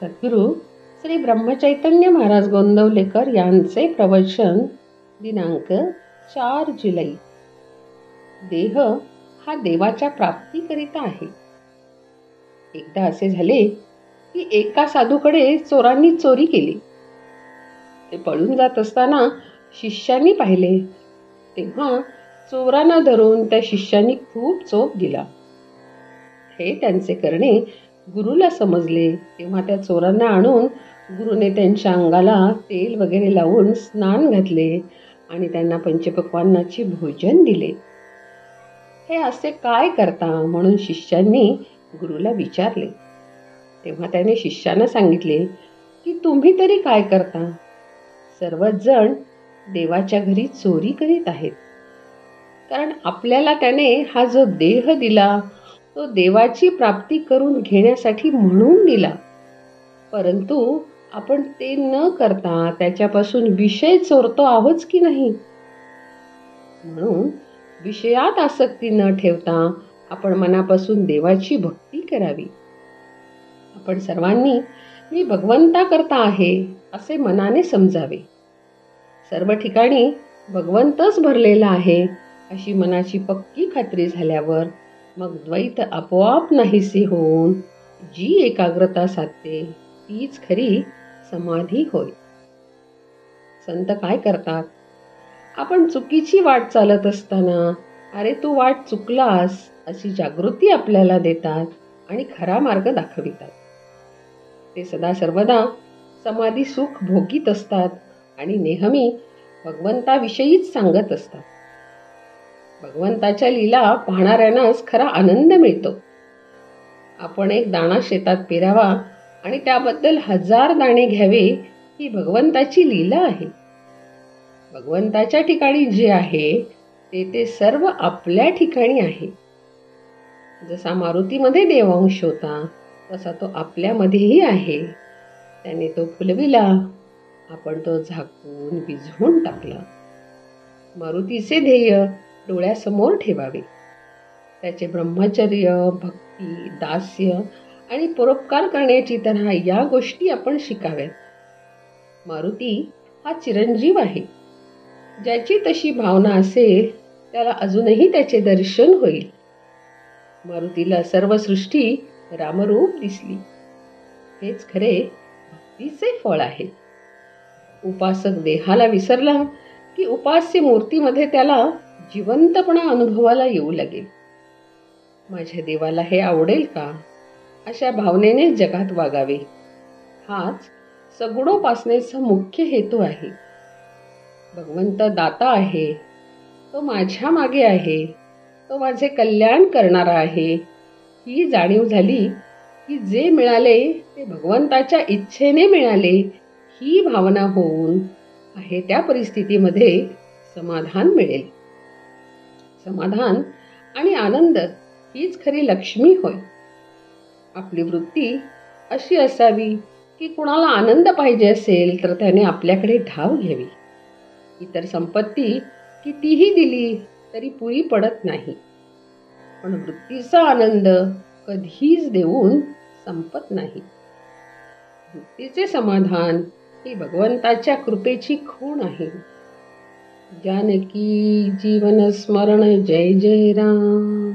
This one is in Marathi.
सद्गुरू श्री ब्रह्मचैतन्य महाराज गोंदवलेकर यांचे प्रवचन दिनांक 4 जुलै. देह हा देवाच्या प्राप्तीकरिता आहे. एकदा असे झाले की एका साधूकडे चोरांनी चोरी केली. ते पळून जात असताना शिष्यांनी पाहिले. तेव्हा चोरांना धरून त्या शिष्यांनी खूप चोप दिला. हे त्यांचे करणे गुरुला समजले. तेव्हा त्या चोरांना आणून गुरुने त्यांच्या अंगाला तेल वगैरे लावून स्नान घातले आणि त्यांना पंचपक्वान्नाचे भोजन दिले. हे असे काय करता म्हणून शिष्यांनी गुरुला विचारले. तेव्हा त्याने शिष्यांना सांगितले की तुम्ही तरी काय करता? सर्वच जण देवाच्या घरी चोरी करीत आहेत. कारण आपल्याला त्याने हा जो देह दिला तो देवाची प्राप्ती करून घेण्यासाठी म्हणून दिला. परंतु आपण ते न करता त्याच्यापासून विषय चोरतो आहोत की नाही? म्हणून विषयात आसक्ती न ठेवता आपण मनापासून देवाची भक्ती करावी. आपण सर्वांनी मी भगवंता करता आहे असे मनाने समजावे. सर्व ठिकाणी भगवंतच भरलेला आहे अशी मनाची पक्की खात्री झाल्यावर मग द्वैत आपोआप नाहीसे होऊन जी एकाग्रता साधते तीच खरी समाधी होय. संत काय करतात? आपण चुकीची वाट चालत असताना अरे तू वाट चुकलास अशी जागृती आपल्याला देतात आणि खरा मार्ग दाखवितात. ते सदा सर्वदा समाधी सुख भोगीत असतात आणि नेहमी भगवंताविषयीच सांगत असतात. भगवंताच्या लीला पाहणाऱ्यांनाच खरा आनंद मिळतो. आपण एक दाणा शेतात पेरावा आणि त्याबद्दल 1000 दाणे घ्यावे ही भगवंताची लीला आहे. भगवंताच्या ठिकाणी जे आहे ते सर्व आपल्या ठिकाणी आहे. जसा मारुतीमध्ये देवांश होता तसा तो आपल्यामध्येही आहे. त्याने तो फुलविला, आपण तो झाकून भिजवून टाकला. मारुतीचे ध्येय डोळ्यासमोर ठेवावे. त्याचे ब्रह्मचर्य, भक्ती, दास्य आणि परोपकार करण्याची तऱ्हा या गोष्टी आपण शिकाव्यात. मारुती हा चिरंजीव आहे. ज्याची तशी भावना असेल त्याला अजूनही त्याचे दर्शन होईल. मारुतीला सर्व सृष्टी रामरूप दिसली. हेच खरे भक्तीचे फळ आहे. उपासक देहाला विसरला की उपास्य मूर्तीमध्ये त्याला जिवंतपणा अनुभवाला येऊ लागेल. माझ्या देवाला हे आवडेल का? अशा भावनेने जगात वागावे. हाच सगुणोपासनेचा मुख्य हेतू आहे. भगवंत दाता आहे. तो माझ्या मागे आहे. तो माझे कल्याण करणारा आहे. ही जाणीव झाली की जे मिळाले ते भगवंताच्या इच्छेने मिळाले ही भावना होऊन आहे त्या परिस्थितीमध्ये समाधान मिळेल. समाधान आणि आनंद हीच खरी लक्ष्मी होय. आपली वृत्ती अशी असावी की कुणाला आनंद पाहिजे असेल तर त्याने आपल्याकडे धाव घ्यावी. इतर संपत्ती कितीही दिली तरी पुरी पडत नाही. पण वृत्तीचा आनंद कधीच देऊन संपत नाही. वृत्तीचे समाधान ही भगवंताच्या कृपेची खूण आहे. जानकी जीवन स्मरण जय जय राम.